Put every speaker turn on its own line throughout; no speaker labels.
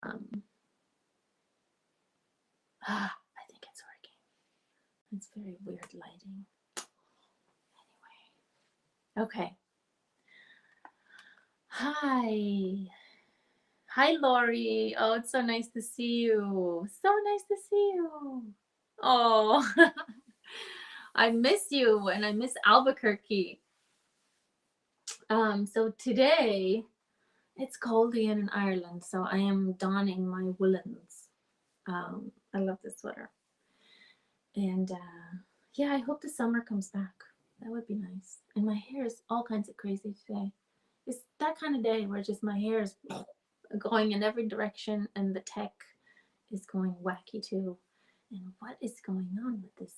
Um, I think it's working. It's very weird lighting. Anyway, okay. Hi. Hi, Lori. Oh, it's so nice to see you. So nice to see you. Oh, I miss you and I miss Albuquerque. So today it's cold again in Ireland, so I am donning my woolens. I love this sweater. And yeah, I hope the summer comes back. That would be nice. And my hair is all kinds of crazy today. It's that kind of day where just my hair is going in every direction and the tech is going wacky too. And what is going on with this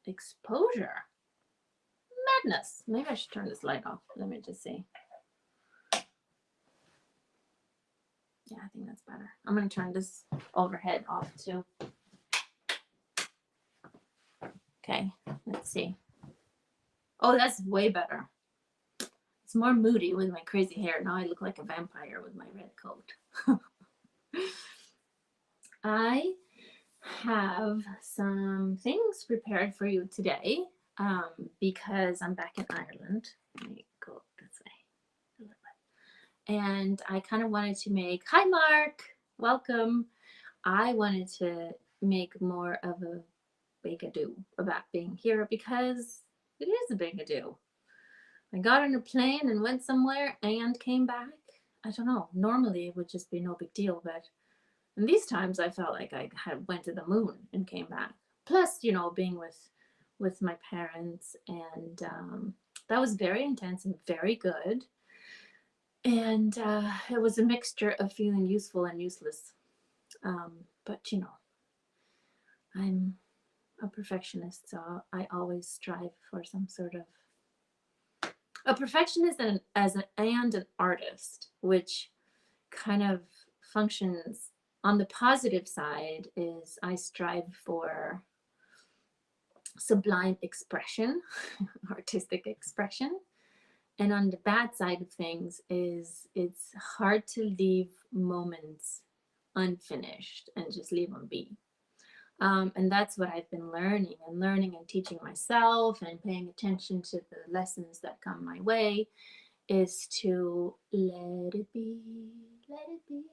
exposure? Madness. Maybe I should turn this light off. Let me just see. Yeah, I think that's better. I'm going to turn this overhead off too. Okay, let's see. Oh, that's way better. It's more moody with my crazy hair. Now I look like a vampire with my red coat. I have some things prepared for you today because I'm back in Ireland. Let me go this way. And I kind of wanted to make, hi Mark, welcome. I wanted to make more of a big ado about being here because it is a big ado. I got on a plane and went somewhere and came back. I don't know. Normally it would just be no big deal, but in these times I felt like I had went to the moon and came back. Plus, you know, being with my parents, and that was very intense and very good. And it was a mixture of feeling useful and useless. But you know, I'm a perfectionist, so I always strive for some sort of a perfectionist and an artist, which kind of functions on the positive side is I strive for sublime expression, artistic expression. And on the bad side of things is it's hard to leave moments unfinished and just leave them be. And that's what I've been learning and teaching myself and paying attention to the lessons that come my way is to let it be, let it be,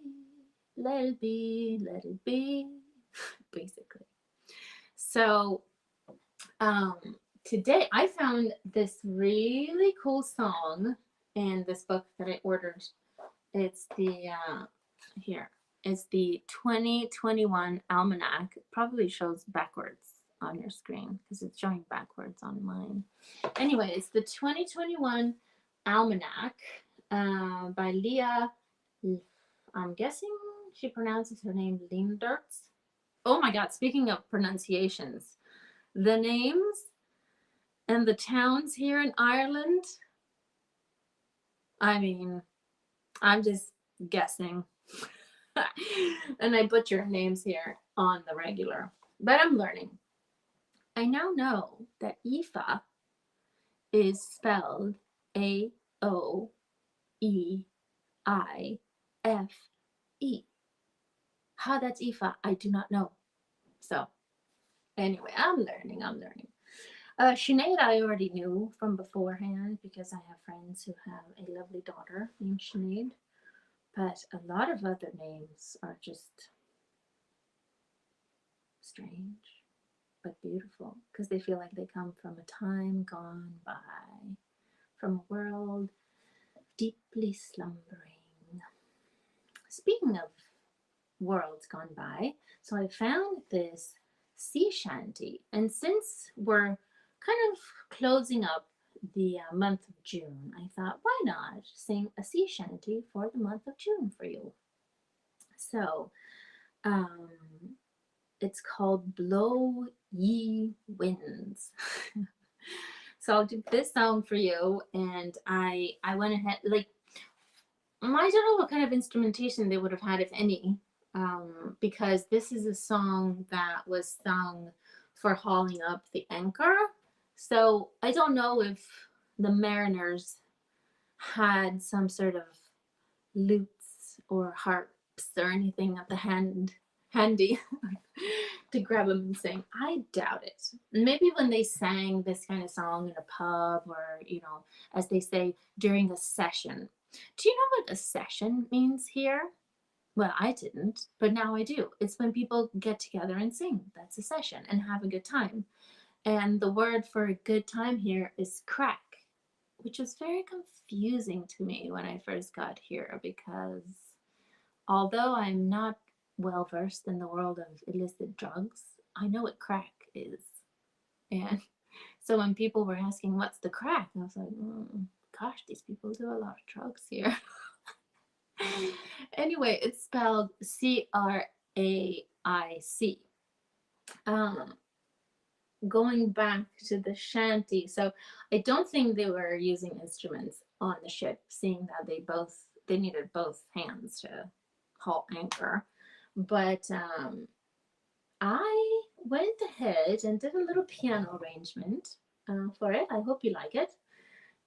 let it be, let it be, basically. So um, today I found this really cool song in this book that I ordered. It's the here. It's the 2021 almanac. It probably shows backwards on your screen because it's showing backwards on mine. Anyway, it's the 2021 almanac by Leah. I'm guessing she pronounces her name Lindertz. Oh my God! Speaking of pronunciations, the names and the towns here in Ireland. I mean, I'm just guessing. And I butcher names here on the regular, but I'm learning. I now know that Aoife is spelled Aoeife. How that's Aoife, I do not know. So, anyway, I'm learning. Sinead, I already knew from beforehand because I have friends who have a lovely daughter named Sinead. But a lot of other names are just strange but beautiful because they feel like they come from a time gone by, from a world deeply slumbering. Speaking of worlds gone by, so I found this sea shanty, and since we're kind of closing up the month of June, I thought, why not sing a sea shanty for the month of June for you? So, um, it's called Blow Ye Winds. So I'll do this song for you, and I went ahead like I don't know what kind of instrumentation they would have had, if any, because this is a song that was sung for hauling up the anchor. So I don't know if the mariners had some sort of lutes or harp or anything at the handy to grab them and sing. I doubt it. Maybe when they sang this kind of song in a pub, or as they say, during a session. Do you know what a session means here? Well, I didn't, but now I do. It's when people get together and sing. That's a session, and have a good time. And the word for a good time here is crack, which was very confusing to me when I first got here, because although I'm not well versed in the world of illicit drugs, I know what crack is. And so when people were asking, what's the crack? I was like, gosh, these people do a lot of drugs here. Anyway, it's spelled C-R-A-I-C. Going back to the shanty, so I don't think they were using instruments on the ship, seeing that they needed both hands to haul anchor. But I went ahead and did a little piano arrangement for it. I hope you like it.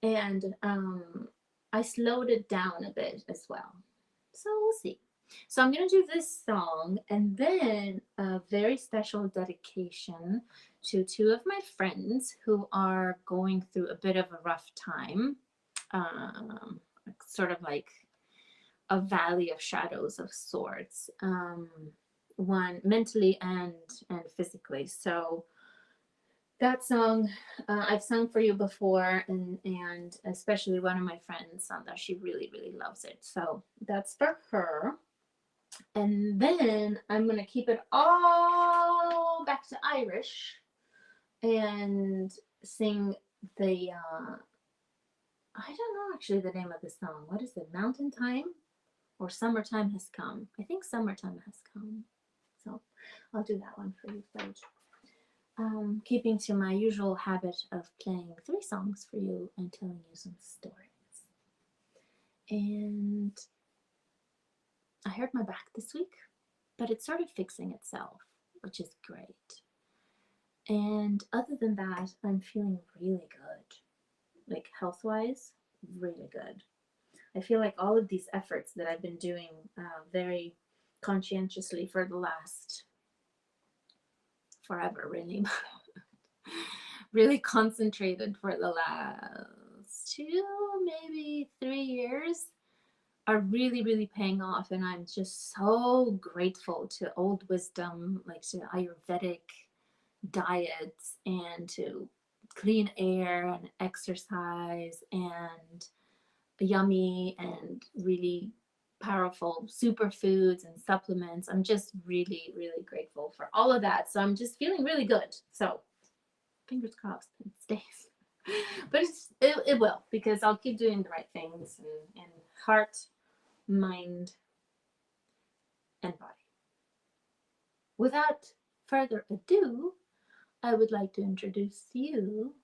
And I slowed it down a bit as well. So we'll see. So I'm going to do this song, and then a very special dedication to two of my friends who are going through a bit of a rough time, sort of like a valley of shadows of sorts, one mentally and physically. So that song I've sung for you before, and especially one of my friends sung that. She really, really loves it. So that's for her. And then I'm going to keep it all back to Irish and sing the, I don't know actually the name of the song. What is it? Mountain Time or Summertime Has Come? I think Summertime Has Come. So I'll do that one for you first. Keeping to my usual habit of playing 3 songs for you and telling you some stories. And I hurt my back this week, but it's sort of fixing itself, which is great. And other than that, I'm feeling really good. Like health-wise, really good. I feel like all of these efforts that I've been doing very conscientiously for the last forever, really, really concentrated for the last 2, maybe 3 years, are really, really paying off. And I'm just so grateful to old wisdom, like to Ayurvedic diets and to clean air and exercise and yummy and really powerful superfoods and supplements. I'm just really, really grateful for all of that. So I'm just feeling really good. So fingers crossed it stays. But it will, because I'll keep doing the right things in heart, mind, and body. Without further ado, I would like to introduce you.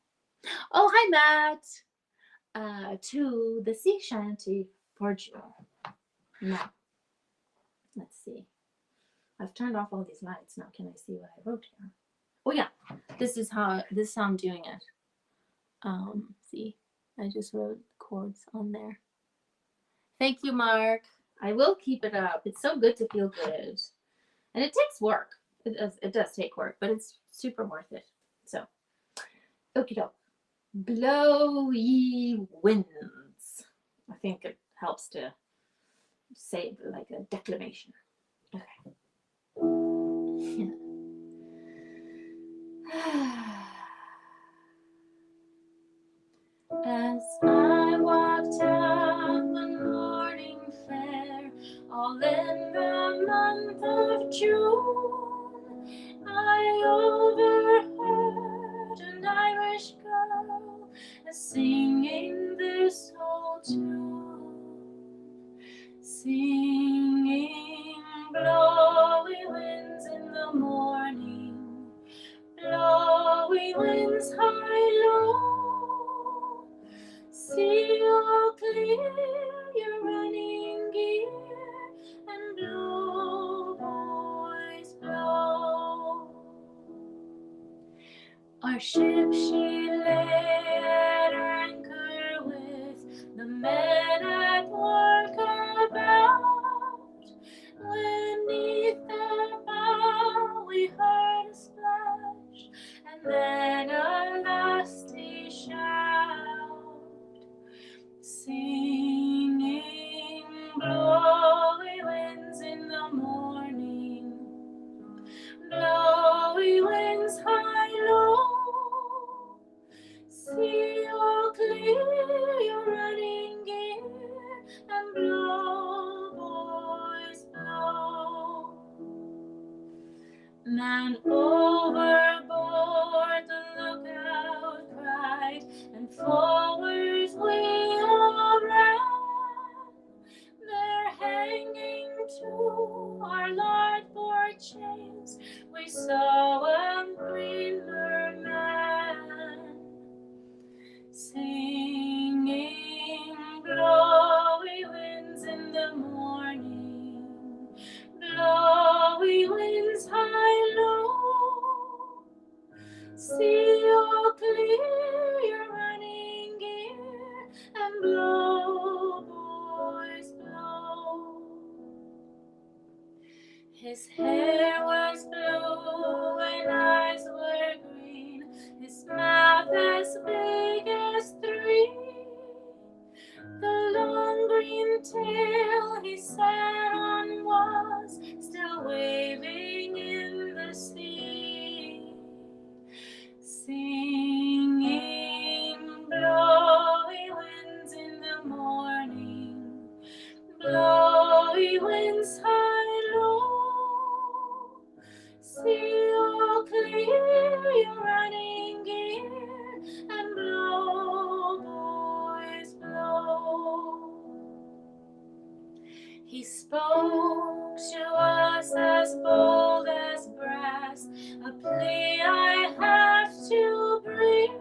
Oh, hi, Matt. To the sea shanty for June. Now, let's see. I've turned off all these lights. Now, can I see what I wrote here? Oh yeah, this is how I'm doing it. See, I just wrote chords on there. Thank you, Mark. I will keep it up. It's so good to feel good, and it takes work. It does take work, but it's super worth it. So, okie doke. Blow ye winds. I think it helps to say like a declamation. Okay. As I walked out one morning fair, all in the month of June, I overheard an Irish girl singing this old tune, singing, blowy winds in the morning, blowy winds high low, see all clear your running gear, and blow, boys, blow. Our ship she lay at anchor with the men at work about, Blowy winds high low, sea all clear, you're running gear, and blow, boys, blow. Man overboard, the lookout cried, and forwards we all ran. They're hanging to our larboard chains. We saw a green merman singing, blowy winds in the morning, blowy winds high low, sea all clear, you're running gear, and blow, boys, blow. His hair was blue and eyes were green, his mouth as big as three. The long green tail he sat on was still waving in the sea, singing, blowy winds in the morning, blowy winds high low, sea all clear, you're running gear, and blow, boys, blow. He spoke to us as bold as brass, a plea I have to bring.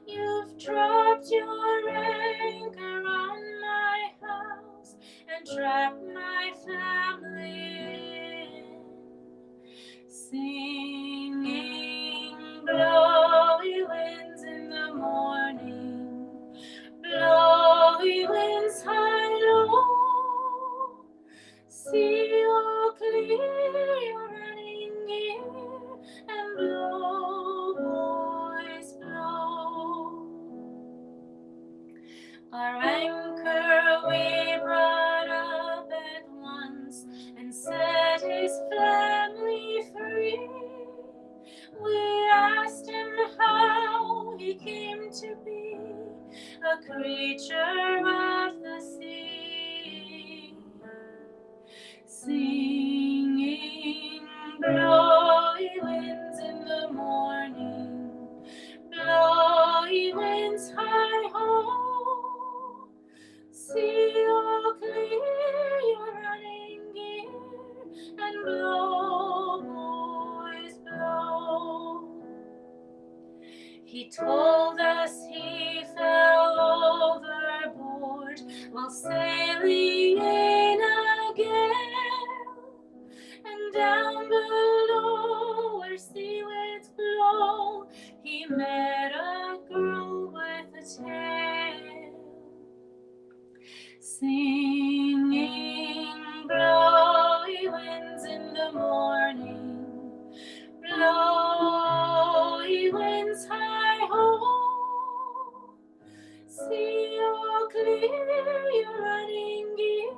You've dropped your anchor on my house and trapped my family in, singing, blowy winds in the morning, blowy winds high low, sea all clear, you're running gear, and blow, boys, blow. Our anchor we brought up at once and set his family free. We asked him how he came to be a creature of the sea, singing, blowy winds in the morning, blowy winds high ho, sea all clear, you're running gear, and blow, boys, blow. He told us he fell overboard while sailing in a gale, and down below where sea winds blow, he met a girl with a tail, singing, blowy winds in the morning, blowy winds high ho, sea all clear, you're running gear,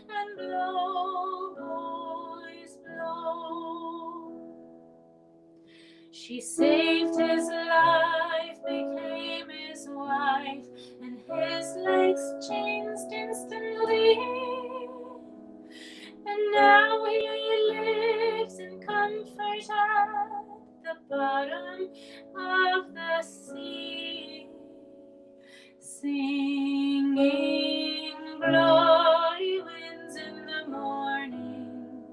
and blow, boys, blow. She saved his life, became his wife, and his legs changed instantly. And now he lives in comfort at the bottom of the sea, singing, blowy winds in the morning,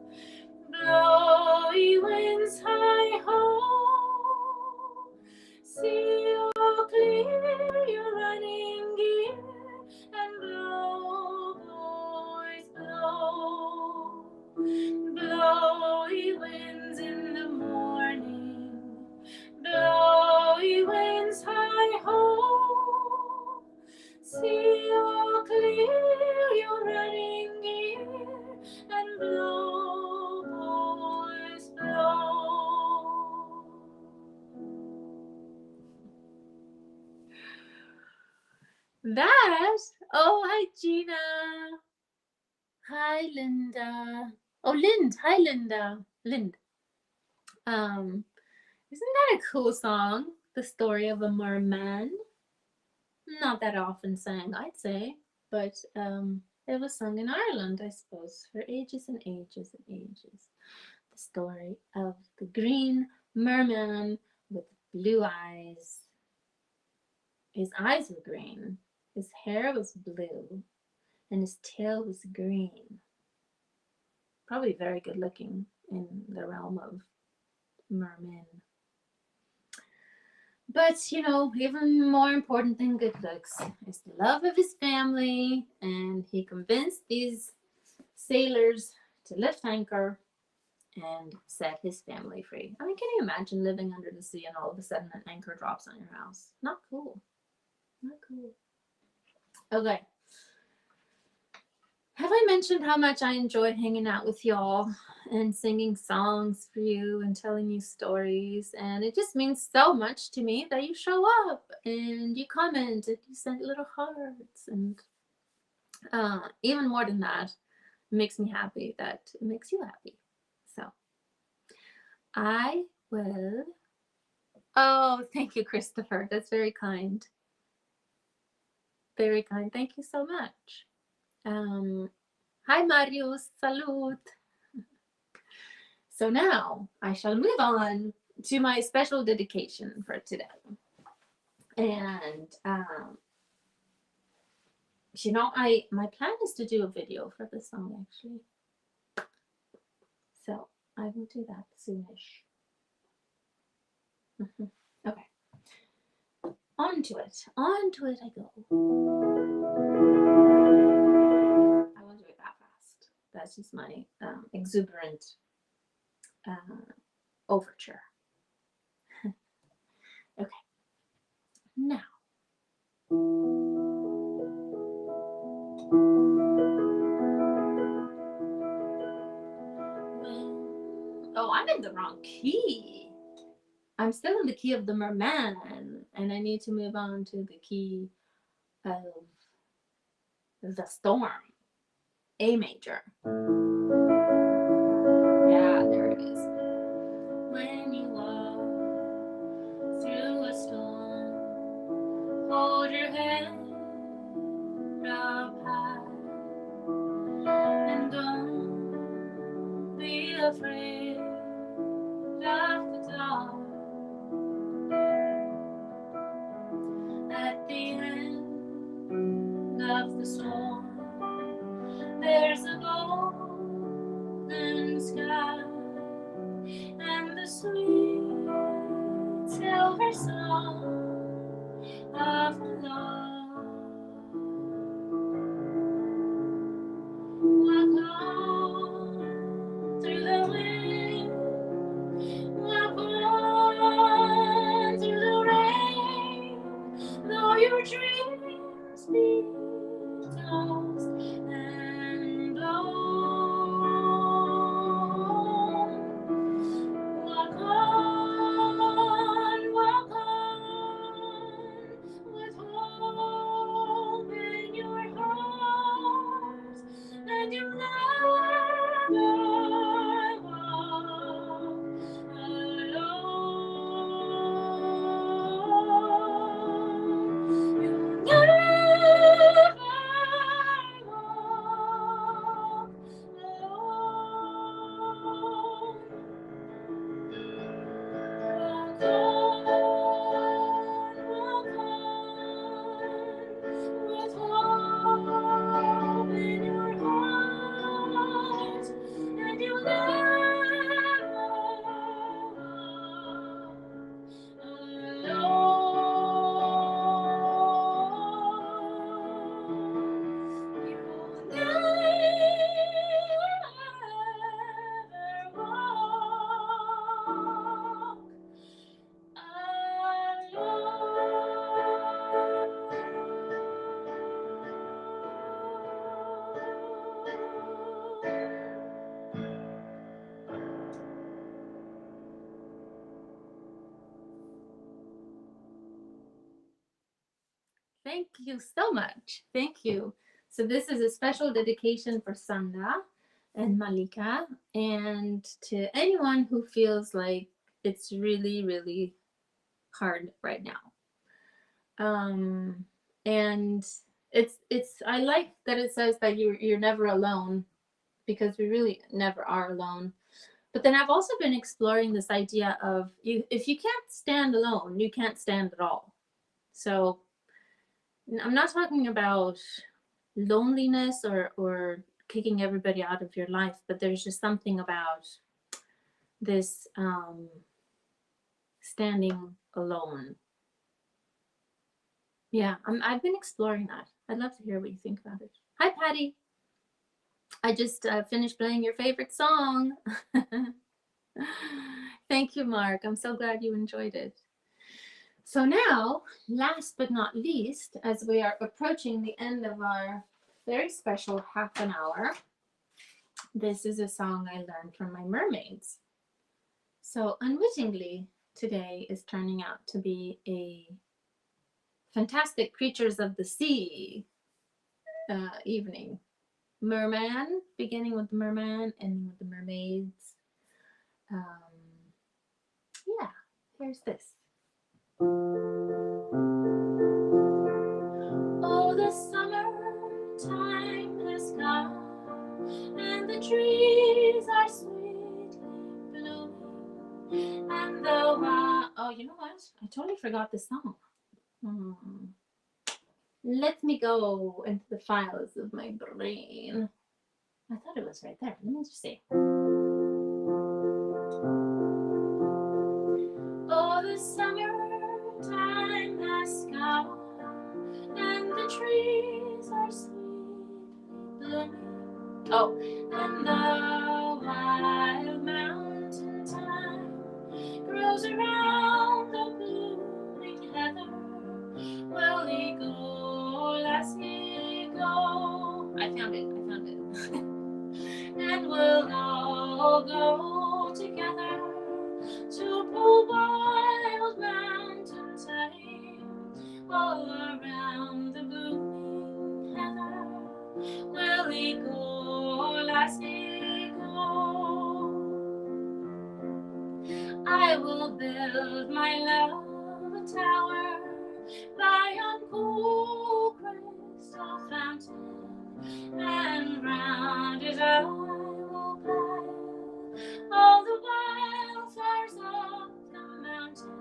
blowy winds high ho, sea all clear, you're running gear, and blow, boys, blow. Blowy winds in the morning, blowy winds high ho, sea all clear, you're running gear, and blow, boys, blow. That, oh, hi Gina. Hi Linda. Oh, Lind. Hi, Linda. Lind. Um, isn't that a cool song? The story of a merman. Not that often sang, I'd say, but it was sung in Ireland, I suppose, for ages and ages and ages. The story of the green merman with blue eyes. His eyes were green, his hair was blue, and his tail was green. Probably very good looking in the realm of mermen. But, you know, even more important than good looks is the love of his family, and he convinced these sailors to lift anchor and set his family free. I mean, can you imagine living under the sea and all of a sudden an anchor drops on your house? Not cool. Not cool. Okay. Have I mentioned how much I enjoy hanging out with y'all and singing songs for you and telling you stories? And it just means so much to me that you show up and you comment and you send little hearts. And even more than that, it makes me happy that it makes you happy. So I will. Oh, thank you, Christopher. That's very kind. Very kind. Thank you so much. Hi, Marius. Salud. So now I shall move on to my special dedication for today. And you know, my plan is to do a video for this song actually. So I will do that soonish. Okay. On to it. On to it I go. I won't do it that fast. That's just my exuberant overture. Okay. Now. Oh, I'm in the wrong key. I'm still in the key of the merman, and I need to move on to the key of the storm. A major. Yeah, there it is. When you walk through a storm, hold your head up high and don't be afraid of the dark. At the end of the storm, there's a golden sky and the sweet silver song of love. Walk on through the wind, walk on through the rain, though your dreams be tossed and blown. Walk on with hope in your heart, and you'll never walk alone. You'll never walk alone. Walk on, with hope in your heart, and you'll never walk alone. You'll never walk Thank you so much. Thank you. So this is a special dedication for Sanda, and Malika, and to anyone who feels like it's really, really hard right now. And it's I like that it says that you're never alone, because we really never are alone. But then I've also been exploring this idea of, you if you can't stand alone, you can't stand at all. So I'm not talking about loneliness or kicking everybody out of your life, but there's just something about this standing alone. Yeah, I've been exploring that. I'd love to hear what you think about it. Hi, Patty. I just finished playing your favorite song. Thank you, Mark. I'm so glad you enjoyed it. So now, last but not least, as we are approaching the end of our very special half an hour, this is a song I learned from my mermaids. So unwittingly, today is turning out to be a fantastic creatures of the sea evening. Merman, beginning with the merman, ending with the mermaids. Yeah, here's this. Oh, the summertime has come, and the trees are sweetly blooming, and the oh, you know what? I totally forgot the song. Let me go into the files of my brain. I thought it was right there. Let me just see. Oh, the summertime has come, and the trees are sweetly blooming. Oh, and the wild mountain thyme grows around the blooming heather. Will he go, lassie, go? I found it. And we'll all go together to pull wild mountain thyme all around the blooming heather. Will he go, lassie, go? I will build my love a tower by yon cool crystal fountain, and round it I will pile all the wildflowers of the mountain.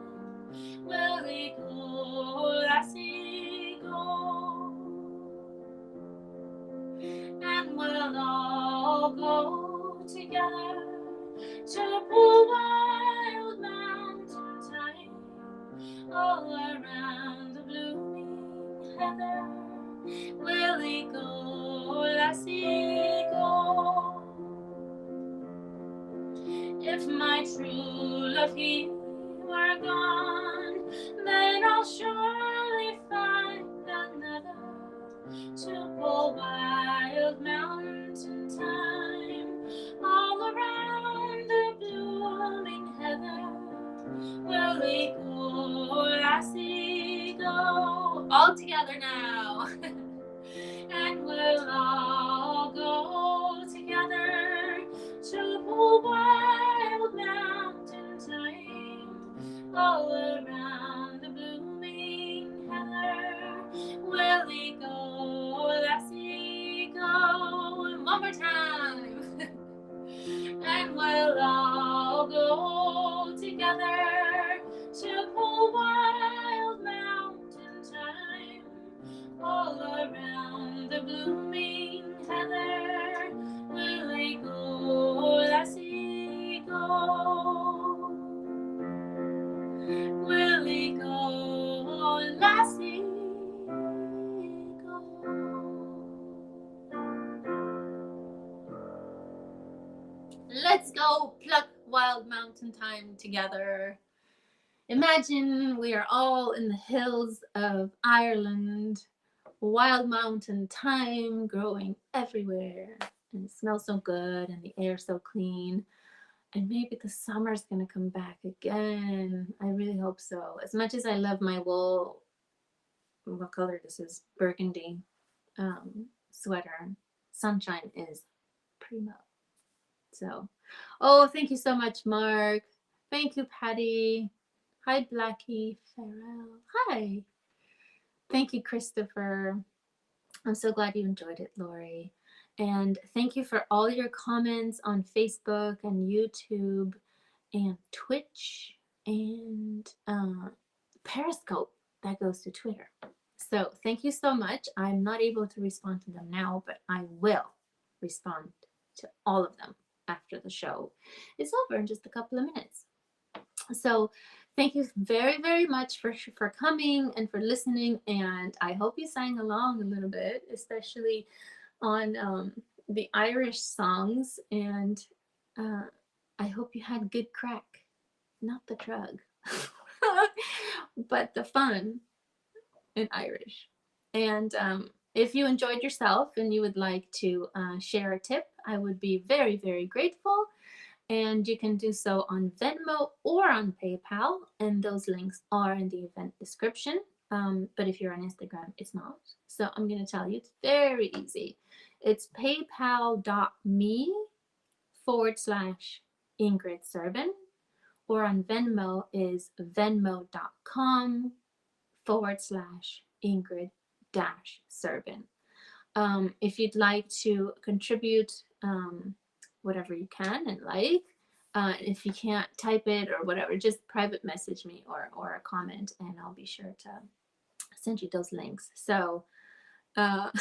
Will he go, lassie, go? And we'll all go together to pull wild mountain thyme all around the blooming heather. Will he go, lassie, go? If my true love he were gone, then I'll surely find another to pull wild mountain thyme all around the blooming heather. Will he go, lassie, go? All together now. And we'll all go together to pull wild mountain thyme all around the blooming heather. Will he go, lassie, go? And one more time. And we'll all go together to pull wild mountain thyme all around the blooming heather. Will he go, lassie, go? Will he go, lassie, go? Let's go pluck wild mountain thyme together. Imagine we are all in the hills of Ireland, wild mountain thyme growing everywhere, and it smells so good, and the air so clean. And maybe the summer's gonna come back again. I really hope so. As much as I love my wool, what color this is? Burgundy sweater. Sunshine is primo. So, oh, thank you so much, Mark. Thank you, Patty. Hi, Blackie Farrell. Hi. Thank you, Christopher. I'm so glad you enjoyed it, Lori. And thank you for all your comments on Facebook and YouTube and Twitch and Periscope that goes to Twitter. So thank you so much. I'm not able to respond to them now, but I will respond to all of them after the show is over in just a couple of minutes. So thank you very, very much for coming and for listening. And I hope you sang along a little bit, especially on the Irish songs. And I hope you had good crack, not the drug, but the fun in Irish. And if you enjoyed yourself and you would like to share a tip, I would be very, very grateful. And you can do so on Venmo or on PayPal, and those links are in the event description. But if you're on Instagram, it's not. So I'm going to tell you, it's very easy. It's paypal.me/Ingrid Serban, or on Venmo is venmo.com/Ingrid Serban. If you'd like to contribute whatever you can and like, if you can't type it or whatever, just private message me or a comment, and I'll be sure to send you those links. So our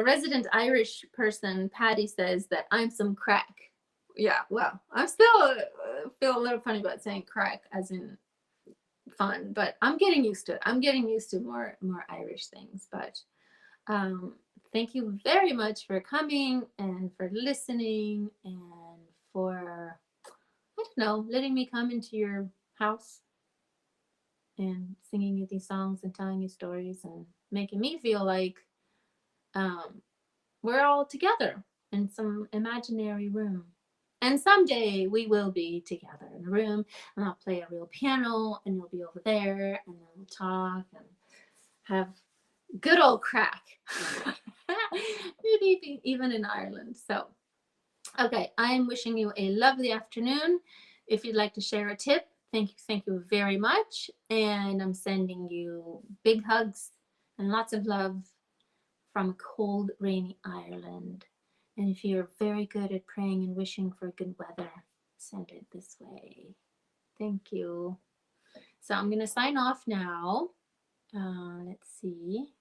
resident Irish person, Patty, says that I'm some crack. Yeah, well, I'm still feel a little funny about saying crack as in fun, but I'm getting used to it. I'm getting used to more Irish things. But thank you very much for coming and for listening and for, I don't know, letting me come into your house and singing you these songs and telling you stories and making me feel like we're all together in some imaginary room. And someday we will be together in a room, and I'll play a real piano, and you'll be over there, and then we'll talk and have good old crack. Maybe even in Ireland. So, okay, I'm wishing you a lovely afternoon. If you'd like to share a tip, thank you very much. And I'm sending you big hugs and lots of love from a cold, rainy Ireland. And if you're very good at praying and wishing for good weather, send it this way. Thank you. So I'm going to sign off now. Let's see.